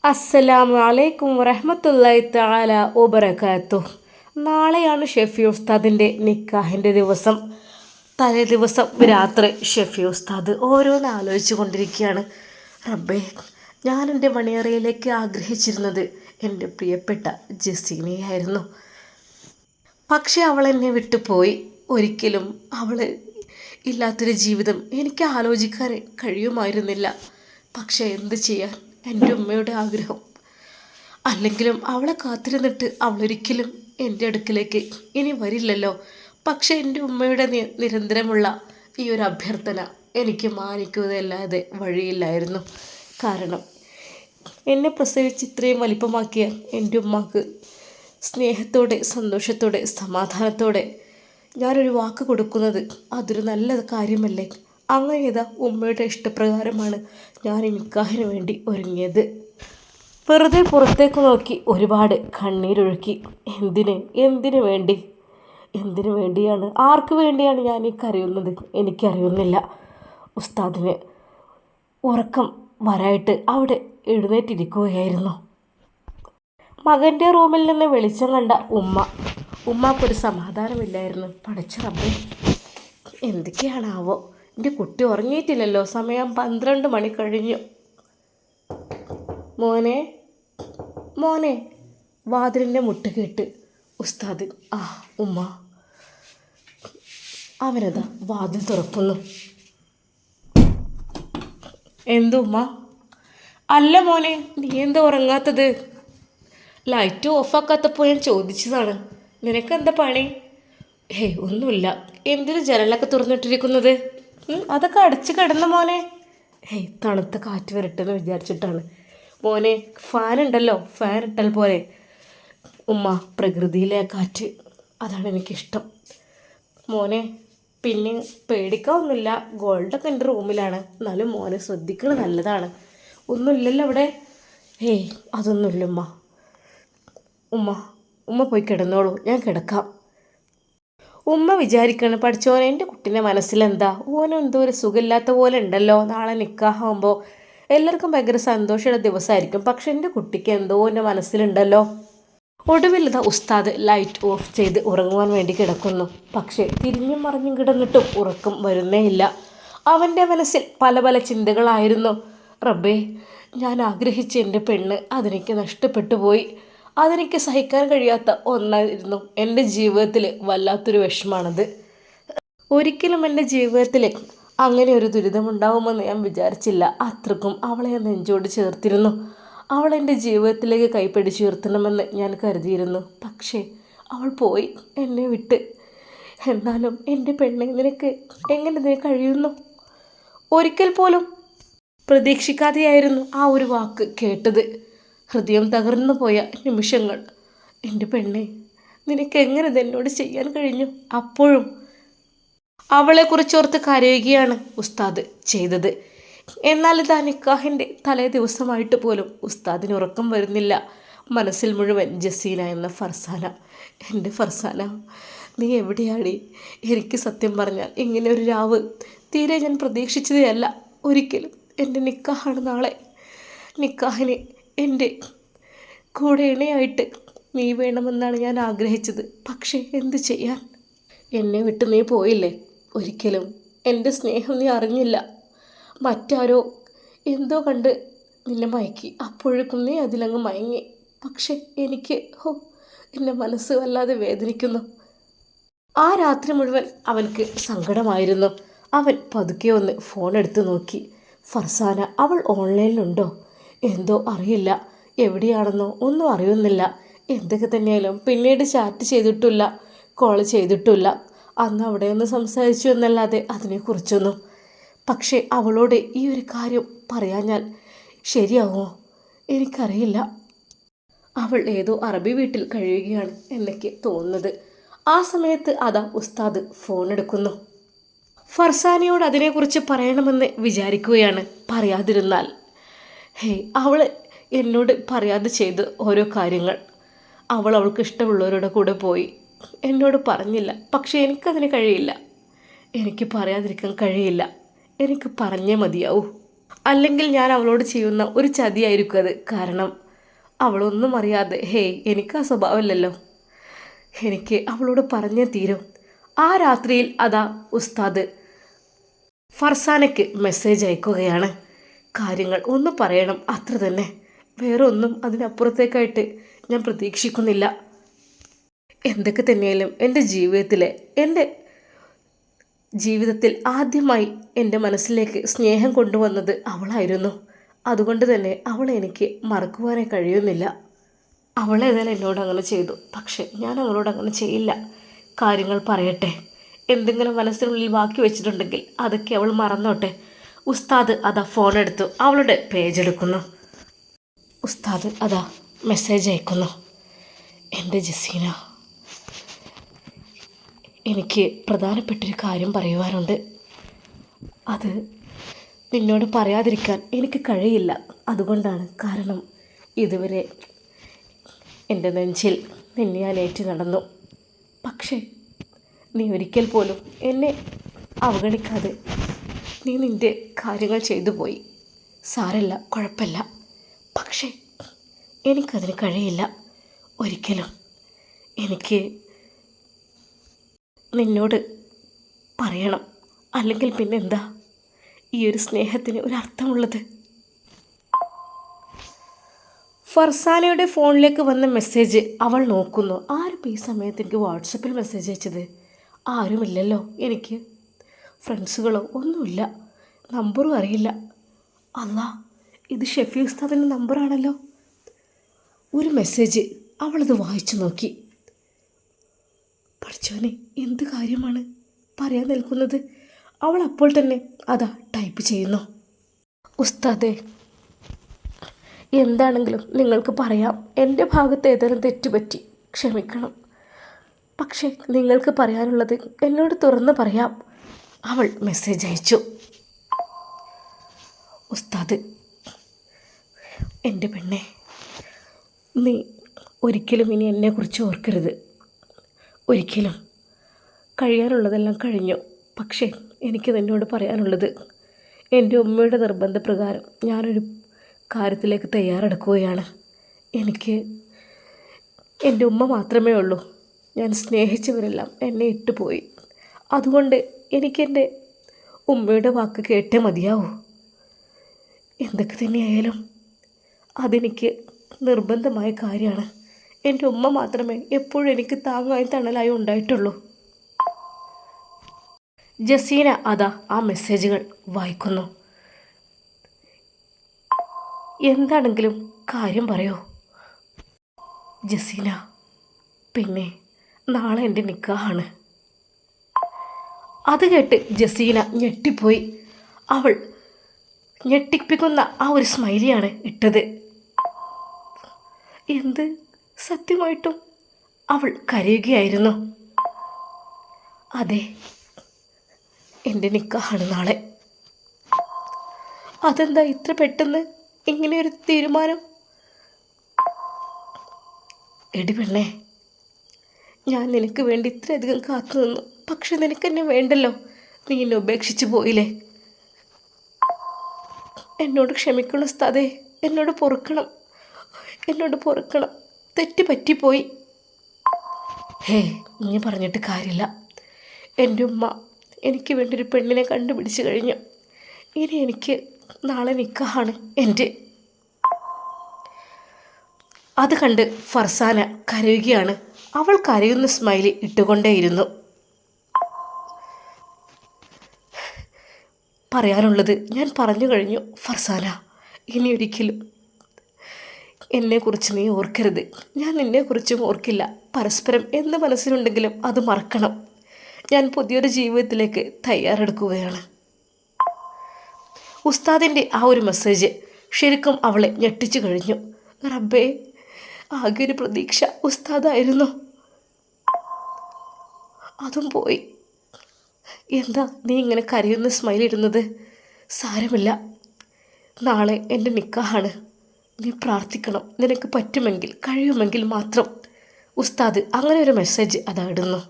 അസ്സലാമു അലൈക്കും വറഹ്മത്തുള്ളാഹി തആല വബറകാതുഹു. നാളെയാണ് ഷെഫി ഉസ്താദിൻ്റെ നിക്കാഹിൻ്റെ ദിവസം. തലേ ദിവസം രാത്രി ഷെഫി ഉസ്താദ് ഓരോന്ന് ആലോചിച്ചു കൊണ്ടിരിക്കുകയാണ്. റബ്ബേ, ഞാൻ എൻ്റെ മണിയറയിലേക്ക് ആഗ്രഹിച്ചിരുന്നത് എൻ്റെ പ്രിയപ്പെട്ട ജസീനയായിരുന്നു. പക്ഷേ അവൾ എന്നെ വിട്ടുപോയി. ഒരിക്കലും അവൾ ഇല്ലാത്തൊരു ജീവിതം എനിക്ക് ആലോചിക്കാൻ കഴിയുമായിരുന്നില്ല. പക്ഷേ എന്ത് ചെയ്യാൻ, എൻ്റെ ഉമ്മയുടെ ആഗ്രഹം. അല്ലെങ്കിലും അവളെ കാത്തിരുന്നിട്ട് അവളൊരിക്കലും എൻ്റെ അടുക്കിലേക്ക് ഇനി വരില്ലല്ലോ. പക്ഷേ എൻ്റെ ഉമ്മയുടെ നിരന്തരമുള്ള ഈ ഒരു അഭ്യർത്ഥന എനിക്ക് മാനിക്കുകയല്ലാതെ വഴിയില്ലായിരുന്നു. കാരണം എന്നെ പ്രസവിച്ച് ഇത്രയും വലിപ്പമാക്കിയ എൻ്റെ ഉമ്മക്ക് സ്നേഹത്തോടെ, സന്തോഷത്തോടെ, സമാധാനത്തോടെ ഞാനൊരു വാക്ക് കൊടുക്കുന്നത് അതൊരു നല്ല കാര്യമല്ലേ. അങ്ങനെ ഇതാ ഉമ്മയുടെ ഇഷ്ടപ്രകാരമാണ് ഞാൻ ഈ നിക്കാഹിന് വേണ്ടി ഒരുങ്ങിയത്. വെറുതെ പുറത്തേക്ക് നോക്കി ഒരുപാട് കണ്ണീരൊഴുക്കി. എന്തിനു വേണ്ടിയാണ്, ആർക്ക് വേണ്ടിയാണ് ഞാൻ ഈ കരയുന്നത് എനിക്കറിയുന്നില്ല. ഉസ്താദിന് ഉറക്കം വരായിട്ട് അവിടെ എഴുന്നേറ്റിരിക്കുകയായിരുന്നു. മകൻ്റെ റൂമിൽ നിന്ന് വെളിച്ചം കണ്ട ഉമ്മാക്കൊരു സമാധാനമില്ലായിരുന്നു. പടച്ച റബ്ബേ, എന്തൊക്കെയാണാവോ, എൻ്റെ കുട്ടി ഉറങ്ങിയിട്ടില്ലല്ലോ, സമയം 12 മണി കഴിഞ്ഞു. മോനെ മോനെ വാതിലിൻ്റെ മുട്ട് കേട്ട് ഉസ്താദ് ഉമ്മ. അവനതാ വാതിൽ തുറക്കുന്നു. എന്തുമ്മ? അല്ല മോനെ, നീ എന്താ ഉറങ്ങാത്തത്? ലൈറ്റ് ഓഫാക്കാത്തപ്പോൾ ഞാൻ ചോദിച്ചതാണ്. നിനക്കെന്താ പണി? ഒന്നുമില്ല. എന്തിനു ജനലൊക്കെ തുറന്നിട്ടിരിക്കുന്നത്? അതൊക്കെ അടച്ച് കിടന്നു മോനെ. തണുത്ത കാറ്റ് വരട്ടെന്ന് വിചാരിച്ചിട്ടാണ് മോനെ. ഫാൻ ഉണ്ടല്ലോ, ഫാൻ ഇട്ടാൽ പോലെ. ഉമ്മ, പ്രകൃതിയിലെ കാറ്റ്, അതാണ് എനിക്കിഷ്ടം മോനെ. പിന്നെ പേടിക്കാനൊന്നുമില്ല, ഗോൾഡൊക്കെ എൻ്റെ റൂമിലാണ്. എന്നാലും മോനെ ശ്രദ്ധിക്കണത് നല്ലതാണ്. ഒന്നുമില്ലല്ലോ അവിടെ? അതൊന്നുമില്ല ഉമ്മ. ഉമ്മ പോയി കിടന്നോളൂ, ഞാൻ കിടക്കാം. ഉമ്മ വിചാരിക്കണം, പഠിച്ചോനെ എൻ്റെ കുട്ടീൻ്റെ മനസ്സിലെന്താ, ഓനും എന്തോ ഒരു സുഖമില്ലാത്ത പോലെ ഉണ്ടല്ലോ. നാളെ നിക്കാഹാകുമ്പോൾ എല്ലാവർക്കും ഭയങ്കര സന്തോഷമുള്ള ദിവസമായിരിക്കും. പക്ഷെ എൻ്റെ കുട്ടിക്ക് എന്തോ എൻ്റെ മനസ്സിലുണ്ടല്ലോ. ഒടുവിൽ ഉസ്താദ് ലൈറ്റ് ഓഫ് ചെയ്ത് ഉറങ്ങുവാൻ വേണ്ടി കിടക്കുന്നു. പക്ഷേ തിരിഞ്ഞും മറിഞ്ഞും കിടന്നിട്ടും ഉറക്കം വരുന്നേയില്ല. അവൻ്റെ മനസ്സിൽ പല പല ചിന്തകളായിരുന്നു. റബ്ബേ, ഞാൻ ആഗ്രഹിച്ച എൻ്റെ പെണ്ണ് അതെനിക്ക് നഷ്ടപ്പെട്ടു പോയി. അതെനിക്ക് സഹിക്കാൻ കഴിയാത്ത ഒന്നായിരുന്നു. എൻ്റെ ജീവിതത്തിൽ വല്ലാത്തൊരു വിഷമാണത്. ഒരിക്കലും എൻ്റെ ജീവിതത്തിൽ അങ്ങനെ ഒരു ദുരിതമുണ്ടാവുമെന്ന് ഞാൻ വിചാരിച്ചില്ല. അത്രക്കും അവളെ ഞാൻ നെഞ്ചോട് ചേർത്തിരുന്നു. അവളെൻ്റെ ജീവിതത്തിലേക്ക് കൈപ്പിടിച്ച് ഉയർത്തണമെന്ന് ഞാൻ കരുതിയിരുന്നു. പക്ഷേ അവൾ പോയി, എന്നെ വിട്ട്. എന്നാലും എൻ്റെ പെണ്ണെ, നിനക്ക് എങ്ങനെ കഴിയുന്നു? ഒരിക്കൽ പോലും പ്രതീക്ഷിക്കാതെയായിരുന്നു ആ ഒരു വാക്ക് കേട്ടത്. ഹൃദയം തകർന്നു പോയ നിമിഷങ്ങൾ. എൻ്റെ പെണ്ണെ, നിനക്ക് എങ്ങനെ ഇതെന്നോട് ചെയ്യാൻ കഴിഞ്ഞു? അപ്പോഴും അവളെക്കുറിച്ചോർത്ത് കരയുകയാണ് ഉസ്താദ് ചെയ്തത്. എന്നാൽ ഇതാ നിക്കാഹിൻ്റെ തലേ ദിവസമായിട്ട് പോലും ഉസ്താദിന് ഉറക്കം വരുന്നില്ല. മനസ്സിൽ മുഴുവൻ ജസീന എന്ന ഫർസാന. എൻ്റെ ഫർസാന, നീ എവിടെയാടി? എനിക്ക് സത്യം പറഞ്ഞാൽ ഇങ്ങനെ ഒരു രാവ് തീരെ ഞാൻ പ്രതീക്ഷിച്ചതേ അല്ല. ഒരിക്കലും. എൻ്റെ നിക്കാഹാണ് നാളെ. നിക്കാഹിന് എൻ്റെ കൂടെ ഇണയായിട്ട് നീ വേണമെന്നാണ് ഞാൻ ആഗ്രഹിച്ചത്. പക്ഷേ എന്ത് ചെയ്യാൻ, എന്നെ വിട്ട് നീ പോയില്ലേ. ഒരിക്കലും എൻ്റെ സ്നേഹം നീ അറിഞ്ഞില്ല. മറ്റാരോ എന്തോ കണ്ട് നിന്നെ മയക്കി. അപ്പോഴേക്കും നീ അതിലങ്ങ് മയങ്ങി. പക്ഷേ എനിക്ക് എൻ്റെ മനസ്സ് വല്ലാതെ വേദനിക്കുന്നു. ആ രാത്രി മുഴുവൻ അവൻക്ക് സങ്കടമായിരുന്നു. അവൻ പതുക്കെ ഒന്ന് ഫോൺ എടുത്ത് നോക്കി. ഫർസാന, അവൾ ഓൺലൈനിലുണ്ടോ എന്തോ അറിയില്ല. എവിടെയാണെന്നോ ഒന്നും അറിയുന്നില്ല. എന്തൊക്കെ തന്നെയായാലും പിന്നീട് ചാറ്റ് ചെയ്തിട്ടില്ല, കോൾ ചെയ്തിട്ടില്ല. അന്ന് അവിടെ ഒന്ന് സംസാരിച്ചു എന്നല്ലാതെ അതിനെക്കുറിച്ചൊന്നും. പക്ഷേ അവളോട് ഈ ഒരു കാര്യം പറയാഞ്ഞാൽ ശരിയാവുമോ എനിക്കറിയില്ല. അവൾ ഏതോ അറബി വീട്ടിൽ കഴിയുകയാണ് എന്നൊക്കെ തോന്നുന്നത്. ആ സമയത്ത് അതാ ഉസ്താദ് ഫോൺ എടുക്കുന്നു. ഫർസാനയോട് അതിനെക്കുറിച്ച് പറയണമെന്ന് വിചാരിക്കുകയാണ്. പറയാതിരുന്നാൽ അവൾ എന്നോട് പറയാതെ ചെയ്ത് ഓരോ കാര്യങ്ങൾ. അവൾക്ക് ഇഷ്ടമുള്ളവരുടെ കൂടെ പോയി. എന്നോട് പറഞ്ഞില്ല. പക്ഷേ എനിക്കതിന് കഴിയില്ല. എനിക്ക് പറയാതിരിക്കാൻ കഴിയില്ല. എനിക്ക് പറഞ്ഞേ മതിയാവൂ. അല്ലെങ്കിൽ ഞാൻ അവളോട് ചെയ്യുന്ന ഒരു ചതിയായിരിക്കും അത്. കാരണം അവളൊന്നും അറിയാതെ, ഹേയ് എനിക്ക് ആ സ്വഭാവമില്ലല്ലോ, എനിക്ക് അവളോട് പറഞ്ഞേ തീരും. ആ രാത്രിയിൽ അതാ ഉസ്താദ് ഫർസാനയ്ക്ക് മെസ്സേജ് അയക്കുകയാണ്. കാര്യങ്ങൾ ഒന്ന് പറയണം, അത്ര തന്നെ. വേറെ ഒന്നും അതിനപ്പുറത്തേക്കായിട്ട് ഞാൻ പ്രതീക്ഷിക്കുന്നില്ല. എന്തൊക്കെ തന്നെയായാലും എൻ്റെ ജീവിതത്തിൽ ആദ്യമായി എൻ്റെ മനസ്സിലേക്ക് സ്നേഹം കൊണ്ടുവന്നത് അവളായിരുന്നു. അതുകൊണ്ട് തന്നെ അവളെ എനിക്ക് മറക്കുവാനേ കഴിയുന്നില്ല. അവളേതായാലും എന്നോട് അങ്ങനെ ചെയ്തു, പക്ഷെ ഞാൻ അവളോട് അങ്ങനെ ചെയ്യില്ല. കാര്യങ്ങൾ പറയട്ടെ. എന്തെങ്കിലും മനസ്സിനുള്ളിൽ ബാക്കി വെച്ചിട്ടുണ്ടെങ്കിൽ അതൊക്കെ അവൾ മറന്നോട്ടെ. ഉസ്താദ് അതാ ഫോണെടുത്തു അവളുടെ പേജ് എടുക്കുന്നു. ഉസ്താദ് അതാ മെസ്സേജ് അയക്കുന്നു. എൻ്റെ ജസീന, എനിക്ക് പ്രധാനപ്പെട്ടൊരു കാര്യം പറയുവാനുണ്ട്. അത് നിന്നോട് പറയാതിരിക്കാൻ എനിക്ക് കഴിയില്ല. അതുകൊണ്ടാണ്. കാരണം ഇതുവരെ എൻ്റെ നെഞ്ചിൽ നിന്നെ ഞാൻ ഏറ്റു നടന്നു. പക്ഷേ നീ ഒരിക്കൽ പോലും എന്നെ അവഗണിക്കാതെ നീ നിൻ്റെ കാര്യങ്ങൾ ചെയ്തു പോയി. സാരല്ല, കുഴപ്പമില്ല. പക്ഷേ എനിക്കതിന് കഴിയില്ല ഒരിക്കലും. എനിക്ക് നിന്നോട് പറയണം. അല്ലെങ്കിൽ പിന്നെന്താ ഈ ഒരു സ്നേഹത്തിന് ഒരർത്ഥമുള്ളത്? ഫർസാനയുടെ ഫോണിലേക്ക് വന്ന മെസ്സേജ് അവൾ നോക്കുന്നു. ആരും ഈ സമയത്ത് എനിക്ക് വാട്സപ്പിൽ മെസ്സേജ് അയച്ചത്? ആരുമില്ലല്ലോ. എനിക്ക് ഫ്രണ്ട്സുകളോ ഒന്നുമില്ല. നമ്പറും അറിയില്ല. അല്ലാ, ഇത് ഷെഫി ഉസ്താദിൻ്റെ നമ്പറാണല്ലോ. ഒരു മെസ്സേജ്. അവളത് വായിച്ചു നോക്കി. പഠിച്ചോനെ, എന്ത് കാര്യമാണ് പറയാൻ നിൽക്കുന്നത്? അവൾ അപ്പോൾ തന്നെ അതാ ടൈപ്പ് ചെയ്യുന്നു. ഉസ്താദേ, എന്താണെങ്കിലും നിങ്ങൾക്ക് പറയാം. എൻ്റെ ഭാഗത്ത് ഏതെങ്കിലും തെറ്റുപറ്റി ക്ഷമിക്കണം. പക്ഷേ നിങ്ങൾക്ക് പറയാനുള്ളത് എന്നോട് തുറന്ന് പറയാം. അവൾ മെസ്സേജ് അയച്ചു. ഉസ്താദ്, എൻ്റെ പെണ്ണെ, നീ ഒരിക്കലും ഇനി എന്നെക്കുറിച്ച് ഓർക്കരുത്. ഒരിക്കലും. കഴിയാനുള്ളതെല്ലാം കഴിഞ്ഞു. പക്ഷേ എനിക്ക് നിന്നോട് പറയാനുള്ളത്, എൻ്റെ ഉമ്മയുടെ നിർബന്ധപ്രകാരം ഞാനൊരു കാര്യത്തിലേക്ക് തയ്യാറെടുക്കുകയാണ്. എനിക്ക് എൻ്റെ ഉമ്മ മാത്രമേ ഉള്ളൂ. ഞാൻ സ്നേഹിച്ചവരെല്ലാം എന്നെ ഇട്ടുപോയി. അതുകൊണ്ട് എനിക്കെൻ്റെ ഉമ്മയുടെ വാക്ക് കേട്ടേ മതിയാവൂ. എന്തൊക്കെ തന്നെയായാലും അതെനിക്ക് നിർബന്ധമായ കാര്യമാണ്. എൻ്റെ ഉമ്മ മാത്രമേ എപ്പോഴും എനിക്ക് താങ്ങായി തണലായി ഉണ്ടായിട്ടുള്ളൂ. ജസീന അതാ ആ മെസ്സേജുകൾ വായിക്കുന്നു. എന്താണെങ്കിലും കാര്യം പറയോ ജസീന? പിന്നെ നാളെ എൻ്റെ നിക്കാഹാണ്. അത് കേട്ട് ജസീന ഞെട്ടിപ്പോയി. അവൾ ഞെട്ടിപ്പിക്കുന്ന ആ ഒരു സ്മൈലിയാണ് ഇട്ടത്. എന്ത്? സത്യമായിട്ടും? അവൾ കരയുകയായിരുന്നു. അതെ, എൻ്റെ നിക്കാഹാണ് നാളെ. അതെന്താ ഇത്ര പെട്ടെന്ന് ഇങ്ങനെയൊരു തീരുമാനം? എടി പെണ്ണേ, ഞാൻ നിനക്ക് വേണ്ടി ഇത്രയധികം കാത്തു നിന്നു. പക്ഷെ നിനക്കെന്നെ വേണ്ടല്ലോ. നീ എന്നെ ഉപേക്ഷിച്ച് പോയില്ലേ? എന്നോട് ക്ഷമിക്കണം ഉസ്താദേ. എന്നോട് പൊറുക്കണം. തെറ്റ് പറ്റിപ്പോയി. ഹേ, നീ പറഞ്ഞിട്ട് കാര്യമില്ല. എൻ്റെ ഉമ്മ എനിക്ക് വേണ്ടി ഒരു പെണ്ണിനെ കണ്ടുപിടിച്ച് കഴിഞ്ഞു. ഇനി എനിക്ക് നാളെ നിക്കാഹാണ് എൻ്റെ. അത് കണ്ട് ഫർസാന കരയുകയാണ്. അവൾ കരയുന്ന സ്മൈലി ഇട്ടുകൊണ്ടേയിരുന്നു. പറയാനുള്ളത് ഞാൻ പറഞ്ഞു കഴിഞ്ഞു ഫർസാന. ഇനി ഒരിക്കലും എന്നെക്കുറിച്ച് നീ ഓർക്കരുത്. ഞാൻ നിന്നെക്കുറിച്ചും ഓർക്കില്ല. പരസ്പരം എന്ത് മനസ്സിലുണ്ടെങ്കിലും അത് മറക്കണം. ഞാൻ പുതിയൊരു ജീവിതത്തിലേക്ക് തയ്യാറെടുക്കുകയാണ്. ഉസ്താദിൻ്റെ ആ ഒരു മെസ്സേജ് ശരിക്കും അവളെ ഞെട്ടിച്ചു കഴിഞ്ഞു. റബ്ബേ, ആകെ ഒരു പ്രതീക്ഷ ഉസ്താദായിരുന്നു, അതും പോയി. എന്താ നീ ഇങ്ങനെ കരയുന്ന സ്മൈലിടുന്നത്? സാരമില്ല, നാളെ എൻ്റെ നിക്കാഹാണ്. നീ പ്രാർത്ഥിക്കണം. നിനക്ക് പറ്റുമെങ്കിൽ കഴിയുമെങ്കിൽ മാത്രം. ഉസ്താദ് അങ്ങനെ ഒരു മെസ്സേജ് അതാ ഇടുന്നു.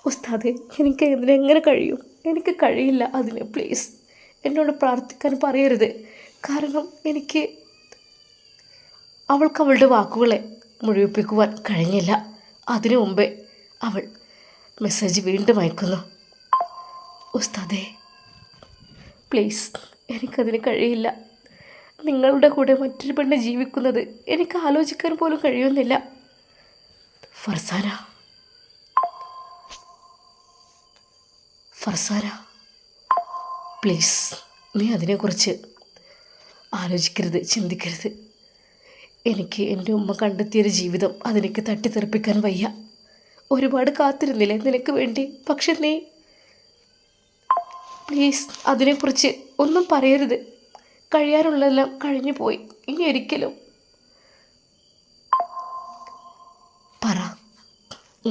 ഉസ്താദ്, എനിക്ക് ഇതിനെങ്ങനെ കഴിയും? എനിക്ക് കഴിയില്ല അതിന്. പ്ലീസ് എന്നോട് പ്രാർത്ഥിക്കാൻ പറയരുത്. കാരണം എനിക്ക് അവൾക്ക് അവളുടെ വാക്കുകളെ മുഴുവിപ്പിക്കുവാൻ കഴിഞ്ഞില്ല. അതിനു മുമ്പേ അവൾ മെസ്സേജ് വീണ്ടും അയക്കുന്നു. ഉസ്താദേ, പ്ലീസ്, എനിക്കതിന് കഴിയില്ല. നിങ്ങളുടെ കൂടെ മറ്റൊരു പെണ്ണ് ജീവിക്കുന്നത് എനിക്ക് ആലോചിക്കാൻ പോലും കഴിയുന്നില്ല. ഫർസാന, പ്ലീസ്, നീ അതിനെക്കുറിച്ച് ആലോചിക്കരുത്, ചിന്തിക്കരുത്. എനിക്ക് എൻ്റെ ഉമ്മ കണ്ടെത്തിയൊരു ജീവിതം അതെനിക്ക് തട്ടിത്തെറിപ്പിക്കാൻ വയ്യ. ഒരുപാട് കാത്തിരുന്നില്ലേ നിനക്ക് വേണ്ടി. പക്ഷെ നീ പ്ലീസ് അതിനെക്കുറിച്ച് ഒന്നും പറയരുത്. കഴിയാനുള്ളതെല്ലാം കഴിഞ്ഞു പോയി. ഇനി ഒരിക്കലും പറ,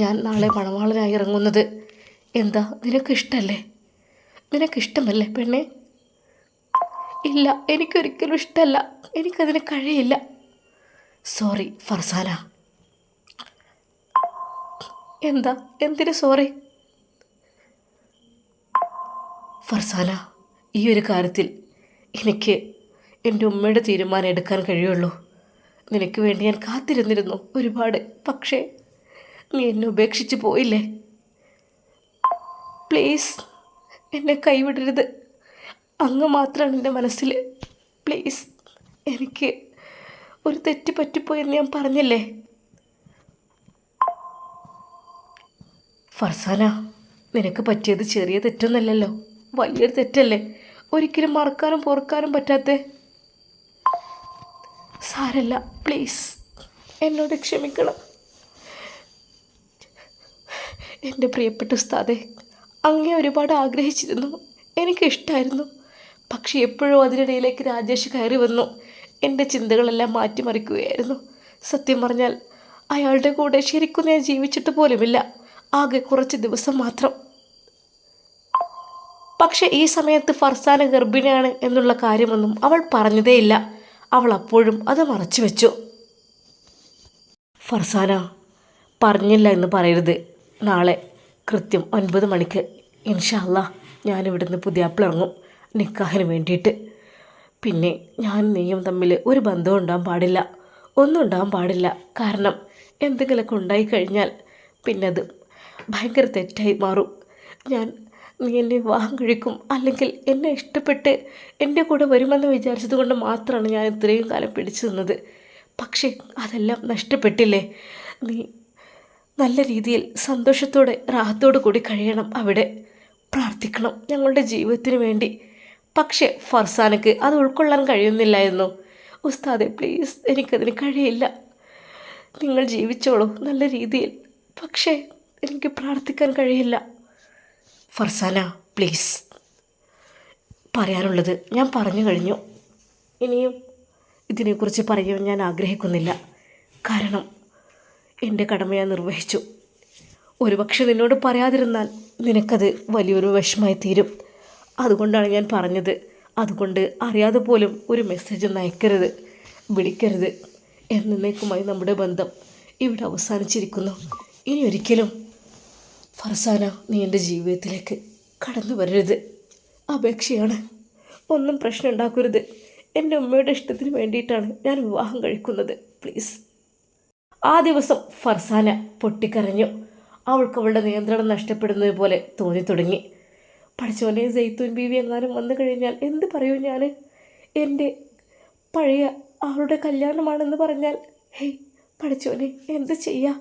ഞാൻ നാളെ മണവാളനായി ഇറങ്ങുന്നത് എന്താ നിനക്കിഷ്ടമല്ലേ? നിനക്കിഷ്ടമല്ലേ പെണ്ണെ? ഇല്ല, എനിക്കൊരിക്കലും ഇഷ്ടമല്ല. എനിക്കതിന് കഴിയില്ല. സോറി ഫർസാന. എന്താ, എന്തിന് സോറി? ഫർസാന, ഈ ഒരു കാര്യത്തിൽ എനിക്ക് എൻ്റെ ഉമ്മയുടെ തീരുമാനം എടുക്കാൻ കഴിയുള്ളൂ. നിനക്ക് വേണ്ടി ഞാൻ കാത്തിരുന്നിരുന്നു ഒരുപാട്. പക്ഷേ നീ എന്നെ ഉപേക്ഷിച്ച് പോയില്ലേ. പ്ലീസ് എന്നെ കൈവിടരുത്. അങ്ങ് മാത്രമാണ് എൻ്റെ മനസ്സിൽ. പ്ലീസ്, എനിക്ക് ഒരു തെറ്റ് പറ്റിപ്പോയെന്ന് ഞാൻ പറഞ്ഞില്ലേ. ഫർസാന, നിനക്ക് പറ്റിയത് ചെറിയ തെറ്റൊന്നല്ലല്ലോ, വലിയൊരു തെറ്റല്ലേ. ഒരിക്കലും മറക്കാനും പൊറുക്കാനും പറ്റാത്ത. സാരല്ല, പ്ലീസ് എന്നോട് ക്ഷമിക്കണം. എൻ്റെ പ്രിയപ്പെട്ട ഉസ്താദേ, അങ്ങേ ഒരുപാട് ആഗ്രഹിച്ചിരുന്നു, എനിക്കിഷ്ടമായിരുന്നു. പക്ഷെ എപ്പോഴോ അതിനിടയിലേക്ക് രാജേഷ് കയറി വന്നു. എൻ്റെ ചിന്തകളെല്ലാം മാറ്റിമറിക്കുകയായിരുന്നു. സത്യം പറഞ്ഞാൽ അയാളുടെ കൂടെ ശരിക്കും ഞാൻ ജീവിച്ചിട്ട് പോലുമില്ല. ആകെ കുറച്ച് ദിവസം മാത്രം. പക്ഷെ ഈ സമയത്ത് ഫർസാന ഗർഭിണിയാണ് എന്നുള്ള കാര്യമൊന്നും അവൾ പറഞ്ഞതേയില്ല. അവൾ അപ്പോഴും അത് മറച്ചു വെച്ചു. ഫർസാന, പറഞ്ഞില്ല എന്ന് പറയരുത്. നാളെ കൃത്യം 9 മണിക്ക് ഇൻഷാ അല്ലാ ഞാനിവിടുന്ന് പുതിയാപ്പിള ഇറങ്ങും നിക്കാഹിന് വേണ്ടിയിട്ട്. പിന്നെ ഞാൻ നീയും തമ്മിൽ ഒരു ബന്ധവും ഉണ്ടാകാൻ പാടില്ല, ഒന്നും ഉണ്ടാകാൻ പാടില്ല. കാരണം എന്തെങ്കിലുമൊക്കെ ഉണ്ടായിക്കഴിഞ്ഞാൽ പിന്നെ അത് ഭയങ്കര തെറ്റായി മാറും. നീ എന്നെ വിവാഹം കഴിക്കും, അല്ലെങ്കിൽ എന്നെ ഇഷ്ടപ്പെട്ട് എൻ്റെ കൂടെ വരുമെന്ന് വിചാരിച്ചത് കൊണ്ട് മാത്രമാണ് ഞാൻ ഇത്രയും കാലം പിടിച്ചു നിന്നത്. പക്ഷേ അതെല്ലാം നഷ്ടപ്പെട്ടില്ലേ. നീ നല്ല രീതിയിൽ സന്തോഷത്തോടെ റാഹത്തോടു കൂടി കഴിയണം. അവിടെ പ്രാർത്ഥിക്കണം ഞങ്ങളുടെ ജീവിതത്തിന് വേണ്ടി. പക്ഷേ ഫർസാനക്ക് അത് ഉൾക്കൊള്ളാൻ കഴിയുന്നില്ലായിരുന്നു. ഉസ്താദെ, പ്ലീസ്, എനിക്കതിന് കഴിയില്ല. നിങ്ങൾ ജീവിച്ചോളൂ നല്ല രീതിയിൽ. പക്ഷേ എനിക്ക് പ്രാർത്ഥിക്കാൻ കഴിയില്ല. ഫർസാന, പ്ലീസ്, പറയാനുള്ളത് ഞാൻ പറഞ്ഞു കഴിഞ്ഞു. ഇനിയും ഇതിനെക്കുറിച്ച് പറയാൻ ഞാൻ ആഗ്രഹിക്കുന്നില്ല. കാരണം എൻ്റെ കടമ ഞാൻ നിർവഹിച്ചു. ഒരുപക്ഷെ നിന്നോട് പറയാതിരുന്നാൽ നിനക്കത് വലിയൊരു വിഷമമായി തീരും. അതുകൊണ്ടാണ് ഞാൻ പറഞ്ഞത്. അതുകൊണ്ട് അറിയാതെ പോലും ഒരു മെസ്സേജ് ഒന്നും അയക്കരുത്, വിളിക്കരുത്. എന്നേക്കുമായി നമ്മുടെ ബന്ധം ഇവിടെ അവസാനിച്ചിരിക്കുന്നു. ഇനി ഒരിക്കലും ഫർസാന നീ എൻ്റെ ജീവിതത്തിലേക്ക് കടന്നു വരരുത്. അപേക്ഷയാണ്. ഒന്നും പ്രശ്നം ഉണ്ടാക്കരുത്. എൻ്റെ ഉമ്മയുടെ ഇഷ്ടത്തിന് വേണ്ടിയിട്ടാണ് ഞാൻ വിവാഹം കഴിക്കുന്നത്. പ്ലീസ്. ആ ദിവസം ഫർസാന പൊട്ടിക്കരഞ്ഞു. അവൾക്ക് അവളുടെ നിയന്ത്രണം നഷ്ടപ്പെടുന്നത് പോലെ തോന്നി തുടങ്ങി. പഠിച്ചോനെ, സൈത്തൂൻ ബീവി എങ്ങാനും വന്നു കഴിഞ്ഞാൽ എന്ത് പറയൂ ഞാൻ? എൻ്റെ പഴയ അവളുടെ കല്യാണമാണെന്ന് പറഞ്ഞാൽ ഹേയ് പഠിച്ചോനെ, എന്ത് ചെയ്യാം?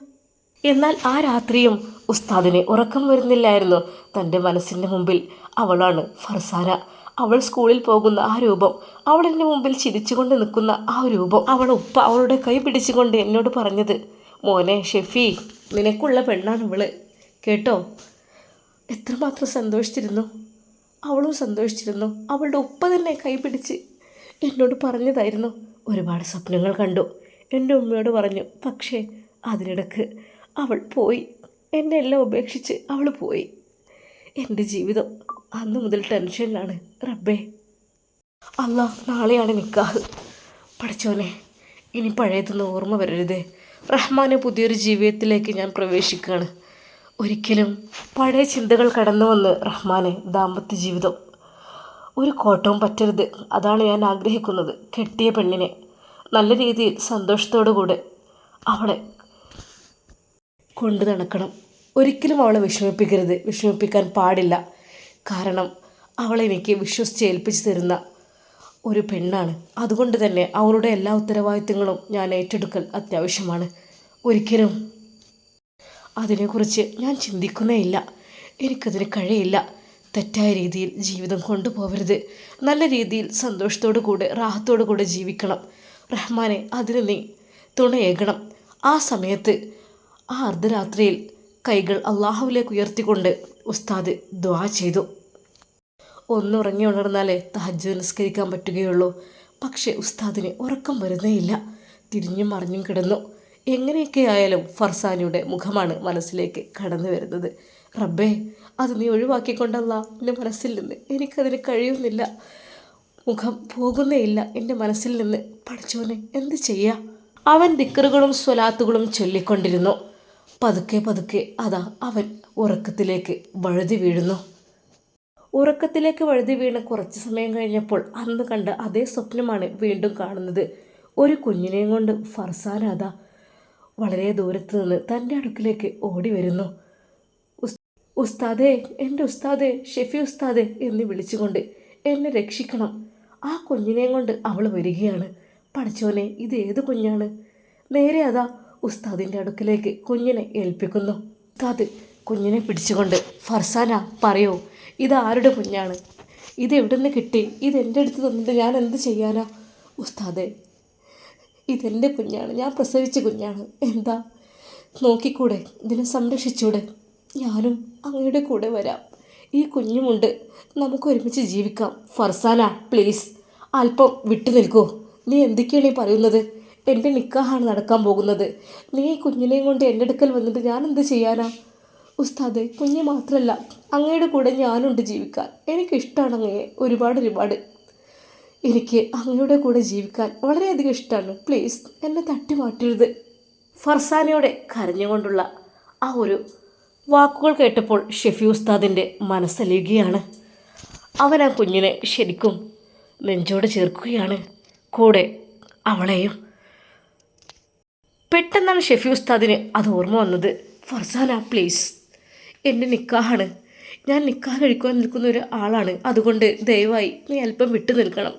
എന്നാൽ ആ രാത്രിയും ഉസ്താദിന് ഉറക്കം വരുന്നില്ലായിരുന്നു. തൻ്റെ മനസ്സിൻ്റെ മുമ്പിൽ അവളാണ് ഫർസാന. അവൾ സ്കൂളിൽ പോകുന്ന ആ രൂപം, അവളെൻ്റെ മുമ്പിൽ ചിരിച്ചുകൊണ്ട് നിൽക്കുന്ന ആ രൂപം, ഉപ്പ അവളുടെ കൈ പിടിച്ചുകൊണ്ട് എന്നോട് പറഞ്ഞത്, മോനെ ഷെഫി, നിനക്കുള്ള പെണ്ണാണ് ഇവള് കേട്ടോ. എത്രമാത്രം സന്തോഷിച്ചിരുന്നു. അവളും സന്തോഷിച്ചിരുന്നു. അവളുടെ ഉപ്പ തന്നെ കൈ പിടിച്ച് എന്നോട് പറഞ്ഞതായിരുന്നു. ഒരുപാട് സ്വപ്നങ്ങൾ കണ്ടു, എൻ്റെ ഉമ്മയോട് പറഞ്ഞു. പക്ഷേ അതിനിടക്ക് അവൾ പോയി. എന്നെ എല്ലാം ഉപേക്ഷിച്ച് അവൾ പോയി. എൻ്റെ ജീവിതം അന്ന് മുതൽ ടെൻഷനിലാണ്. റബ്ബേ, അല്ലാ, നാളെയാണ് നിക്കാഹ്. പഠിച്ചോനെ, ഇനി പഴയതൊന്നും ഓർമ്മ വരരുതേ. റഹ്മാനെ, പുതിയൊരു ജീവിതത്തിലേക്ക് ഞാൻ പ്രവേശിക്കുകയാണ്. ഒരിക്കലും പഴയ ചിന്തകൾ കടന്നു വന്ന് റഹ്മാനെ, ദാമ്പത്യ ജീവിതം ഒരു കോട്ടവും പറ്റരുത്. അതാണ് ഞാൻ ആഗ്രഹിക്കുന്നത്. കെട്ടിയ പെണ്ണിനെ നല്ല രീതിയിൽ സന്തോഷത്തോടു കൂടെ അവളെ കൊണ്ടു നടക്കണം. ഒരിക്കലും അവളെ വിഷമിപ്പിക്കരുത്, വിഷമിപ്പിക്കാൻ പാടില്ല. കാരണം അവളെനിക്ക് വിശ്വസിച്ച് ഏൽപ്പിച്ചു തരുന്ന ഒരു പെണ്ണാണ്. അതുകൊണ്ട് തന്നെ അവളുടെ എല്ലാ ഉത്തരവാദിത്തങ്ങളും ഞാൻ ഏറ്റെടുക്കൽ അത്യാവശ്യമാണ്. ഒരിക്കലും അതിനെക്കുറിച്ച് ഞാൻ ചിന്തിക്കുന്നേയില്ല. എനിക്കതിന് കഴിയില്ല. തെറ്റായ രീതിയിൽ ജീവിതം കൊണ്ടുപോകരുത്. നല്ല രീതിയിൽ സന്തോഷത്തോടു കൂടെ റാഹത്തോടു കൂടെ ജീവിക്കണം. റഹ്മാനെ, അതിന് നീ തുണയേകണം. ആ സമയത്ത് ആ അർദ്ധരാത്രിയിൽ കൈകൾ അള്ളാഹുവിലേക്ക് ഉയർത്തിക്കൊണ്ട് ഉസ്താദ് ദുആ ചെയ്തു. ഒന്നുറങ്ങി ഉണർന്നാലേ തഹജ്ജുദ് നിസ്കരിക്കാൻ പറ്റുകയുള്ളൂ. പക്ഷേ ഉസ്താദിന് ഉറക്കം വരുന്നേയില്ല. തിരിഞ്ഞും മറിഞ്ഞും കിടന്നു. എങ്ങനെയൊക്കെ ആയാലും ഫർസാനയുടെ മുഖമാണ് മനസ്സിലേക്ക് കടന്നു വരുന്നത്. റബ്ബേ, അത് നീ ഒഴിവാക്കിക്കൊണ്ടല്ല എൻ്റെ മനസ്സിൽ നിന്ന്. എനിക്കതിന് കഴിയുന്നില്ല. മുഖം പോകുന്നേയില്ല എൻ്റെ മനസ്സിൽ നിന്ന്. പഠിച്ചോനെ, എന്ത് ചെയ്യാ? അവൻ ദിക്റുകളും സ്വലാത്തുകളും ചൊല്ലിക്കൊണ്ടിരുന്നു. പതുക്കെ പതുക്കെ അതാ അവൻ ഉറക്കത്തിലേക്ക് വഴുതി വീഴുന്നു. ഉറക്കത്തിലേക്ക് വഴുതി വീണ് കുറച്ച് സമയം കഴിഞ്ഞപ്പോൾ അന്ന് കണ്ട അതേ സ്വപ്നമാണ് വീണ്ടും കാണുന്നത്. ഒരു കുഞ്ഞിനെയും കൊണ്ട് ഫർസാന അതാ വളരെ ദൂരത്ത് നിന്ന് തൻ്റെ അടുക്കിലേക്ക് ഓടി വരുന്നു. ഉസ്താദേ, എൻ്റെ ഉസ്താദേ, ഷെഫി ഉസ്താദേ എന്ന് വിളിച്ചുകൊണ്ട് എന്നെ രക്ഷിക്കണം. ആ കുഞ്ഞിനെയും കൊണ്ട് അവൾ വരികയാണ്. പഠിച്ചോനെ, ഇത് ഏത് കുഞ്ഞാണ്? നേരെ അതാ ഉസ്താദിൻ്റെ അടുക്കിലേക്ക് കുഞ്ഞിനെ ഏൽപ്പിക്കുന്നു. ഉസ്താദ് കുഞ്ഞിനെ പിടിച്ചുകൊണ്ട്, ഫർസാന പറയൂ, ഇത് ആരുടെ കുഞ്ഞാണ്? ഇത് എവിടെ നിന്ന് കിട്ടി? ഇതെൻ്റെ അടുത്ത് തന്നിട്ട് ഞാൻ എന്ത് ചെയ്യാനാ? ഉസ്താദേ, ഇതെൻ്റെ കുഞ്ഞാണ്, ഞാൻ പ്രസവിച്ച കുഞ്ഞാണ്. എന്താ, നോക്കിക്കൂടെ? ഇതിനെ സംരക്ഷിച്ചൂടെ? ഞാനും അങ്ങയുടെ കൂടെ വരാം. ഈ കുഞ്ഞുമുണ്ട്, നമുക്ക് ഒരുമിച്ച് ജീവിക്കാം. ഫർസാന, പ്ലീസ് അല്പം വിട്ടു നിൽക്കൂ. നീ എന്തൊക്കെയാണ് ഈ പറയുന്നത്? എൻ്റെ നിക്കാഹാണ് നടക്കാൻ പോകുന്നത്. നീ ഈ കുഞ്ഞിനെയും കൊണ്ട് എൻ്റെ അടുക്കൽ വന്നിട്ട് ഞാൻ എന്ത് ചെയ്യാനാ? ഉസ്താദെ, കുഞ്ഞ് മാത്രമല്ല, അങ്ങയുടെ കൂടെ ഞാനുണ്ട് ജീവിക്കാൻ. എനിക്കിഷ്ടമാണ് അങ്ങയെ ഒരുപാട്. എനിക്ക് അങ്ങയുടെ കൂടെ ജീവിക്കാൻ വളരെയധികം ഇഷ്ടമാണ്. പ്ലീസ് എന്നെ തട്ടി മാറ്റരുത്. ഫർസാനയോടെ കരഞ്ഞുകൊണ്ടുള്ള ആ ഒരു വാക്കുകൾ കേട്ടപ്പോൾ ഷെഫി ഉസ്താദിൻ്റെ മനസ്സലിയുകയാണ്. അവൻ ആ കുഞ്ഞിനെ ശരിക്കും നെഞ്ചോട് ചേർക്കുകയാണ്, കൂടെ അവളെയും. പെട്ടെന്നാണ് ഷെഫി ഉസ്താദിന് അത് ഓർമ്മ വന്നത്. ഫർസാന, പ്ലീസ്, എൻ്റെ നിക്കാഹാണ്. ഞാൻ നിക്കാഹ് കഴിക്കുവാൻ നിൽക്കുന്ന ഒരു ആളാണ്. അതുകൊണ്ട് ദയവായി നീ അല്പം വിട്ടു നിൽക്കണം.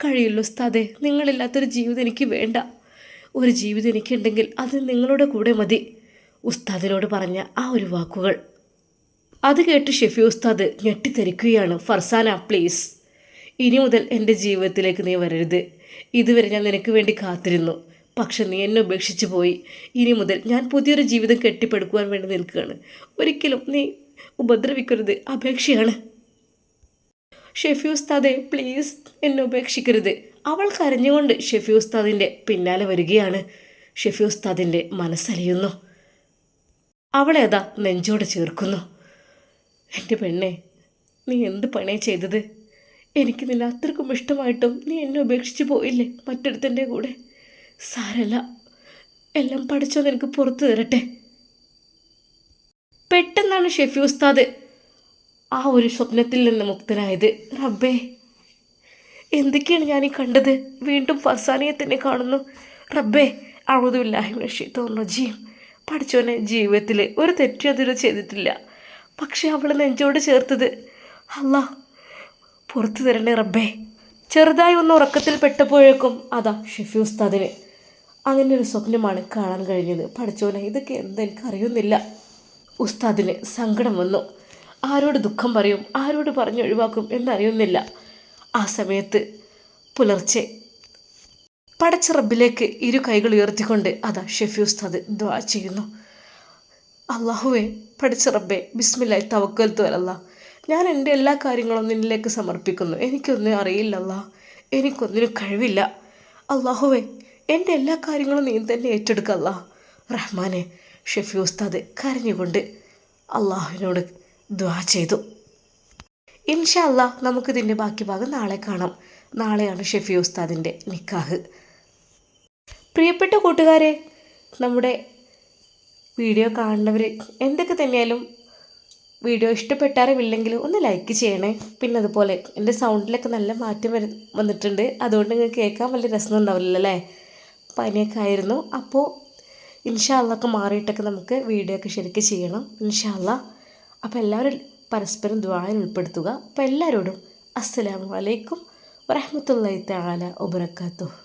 കഴിയില്ല ഉസ്താദെ, നിങ്ങളില്ലാത്തൊരു ജീവിതം എനിക്ക് വേണ്ട. ഒരു ജീവിതം എനിക്കുണ്ടെങ്കിൽ അത് നിങ്ങളുടെ കൂടെ മതി. ഉസ്താദിനോട് പറഞ്ഞ ആ ഒരു വാക്കുകൾ അത് കേട്ട് ഷെഫി ഉസ്താദ് ഞെട്ടിത്തെറിക്കുകയാണ്. ഫർസാന, പ്ലീസ്, ഇനി മുതൽ എൻ്റെ ജീവിതത്തിലേക്ക് നീ വരരുത്. ഇതുവരെ ഞാൻ നിനക്ക് വേണ്ടി കാത്തിരുന്നു, പക്ഷെ നീ എന്നെ ഉപേക്ഷിച്ച് പോയി. ഇനി മുതൽ ഞാൻ പുതിയൊരു ജീവിതം കെട്ടിപ്പടുക്കുവാൻ വേണ്ടി നിൽക്കുകയാണ്. ഒരിക്കലും നീ ഉപദ്രവിക്കരുത്, അപേക്ഷയാണ്. ഷെഫി ഉസ്താദെ, പ്ലീസ് എന്നെ ഉപേക്ഷിക്കരുത്. അവൾ കരഞ്ഞുകൊണ്ട് ഷെഫി ഉസ്താദിൻ്റെ പിന്നാലെ വരികയാണ്. ഷെഫി ഉസ്താദിൻ്റെ മനസ്സലിയുന്നു. അവളെ അതാ നെഞ്ചോട് ചേർക്കുന്നു. എൻ്റെ പെണ്ണെ, നീ എന്ത് പണിയാണ് ചെയ്തത്? എനിക്ക് നിന്നെ അത്രക്കും ഇഷ്ടമായിട്ടും നീ എന്നെ ഉപേക്ഷിച്ച് പോയില്ലേ മറ്റൊരുത്തൻ്റെ കൂടെ? സാരല്ല, എല്ലാം പഠിച്ചോ നിനക്ക് പുറത്തു തരട്ടെ. പെട്ടെന്നാണ് ഷെഫി ഉസ്താദ് ആ ഒരു സ്വപ്നത്തിൽ നിന്ന് മുക്തനായത്. റബ്ബേ, എന്തൊക്കെയാണ് ഞാൻ ഈ കണ്ടത്? വീണ്ടും ഫർസാനയെ തന്നെ കാണുന്നു. റബ്ബേ, അഊദു ബില്ലാഹി മിനശ് ശൈത്വാനിർ റജീം. പഠിച്ചോനെ, ജീവിതത്തിൽ ഒരു തെറ്റും അതിന് ചെയ്തിട്ടില്ല. പക്ഷെ അവൾ നെഞ്ചോട് ചേർത്തത് അല്ലാ പുറത്തു തരണേ റബ്ബേ. ചെറുതായി ഒന്ന് ഉറക്കത്തിൽ പെട്ടപ്പോഴേക്കും അതാ ഷെഫി ഉസ്താദിന് അങ്ങനെ ഒരു സ്വപ്നമാണ് കാണാൻ കഴിഞ്ഞത്. പഠിച്ചോനെ, ഇതൊക്കെ എന്തെനിക്കറിയുന്നില്ല. ഉസ്താദിന് സങ്കടം വന്നു. ആരോട് ദുഃഖം പറയും, ആരോട് പറഞ്ഞൊഴിവാക്കും എന്നറിയുന്നില്ല. ആ സമയത്ത് പുലർച്ചെ പടച്ച റബ്ബിലേക്ക് ഇരു കൈകൾ ഉയർത്തിക്കൊണ്ട് അതാ ഷെഫി ഉസ്താദ് ദുആ ചെയ്യുന്നു. അല്ലാഹുവേ, പടച്ച റബ്ബേ, ബിസ്മില്ലാഹി തവക്കൽതു അലല്ലാഹ്. ഞാൻ എൻ്റെ എല്ലാ കാര്യങ്ങളും നിന്നിലേക്ക് സമർപ്പിക്കുന്നു. എനിക്കൊന്നും അറിയില്ലല്ല, എനിക്കൊന്നിനും കഴിവില്ല. അല്ലാഹുവേ, എൻ്റെ എല്ലാ കാര്യങ്ങളും നീ തന്നെ ഏറ്റെടുക്കല്ല. റഹ്മാനെ, ഷെഫി ഉസ്താദ് കരഞ്ഞുകൊണ്ട് അള്ളാഹുവിനോട് ദുആ ചെയ്തു. ഇൻഷാ അല്ലാ, നമുക്കിതിൻ്റെ ബാക്കി ഭാഗം നാളെ കാണാം. നാളെയാണ് ഷെഫി ഉസ്താദിൻ്റെ നിക്കാഹ്. പ്രിയപ്പെട്ട കൂട്ടുകാരെ, നമ്മുടെ വീഡിയോ കാണുന്നവർ എന്തൊക്കെ തന്നെയാലും വീഡിയോ ഇഷ്ടപ്പെട്ടാറുമില്ലെങ്കിൽ ഒന്ന് ലൈക്ക് ചെയ്യണേ. പിന്നെ അതുപോലെ എൻ്റെ സൗണ്ടിലൊക്കെ നല്ല മാറ്റം വന്നിട്ടുണ്ട്. അതുകൊണ്ട് നിങ്ങൾക്ക് കേൾക്കാൻ വലിയ രസം ഉണ്ടാവില്ല അല്ലേ? പനിയൊക്കെ ആയിരുന്നു. അപ്പോൾ ഇൻഷാ അള്ളാഹ് മാറിയിട്ടൊക്കെ നമുക്ക് വീഡിയോ ഒക്കെ ശരിക്കും ചെയ്യണം ഇൻഷാ അള്ളാഹ്. അപ്പോൾ എല്ലാവരും പരസ്പരം ദുആയിൽ ഉൾപ്പെടുത്തുക. അപ്പോൾ എല്ലാവരോടും അസ്സലാമു അലൈക്കും വറഹ്മത്തുള്ളാഹി തആല വബറകാതുഹു.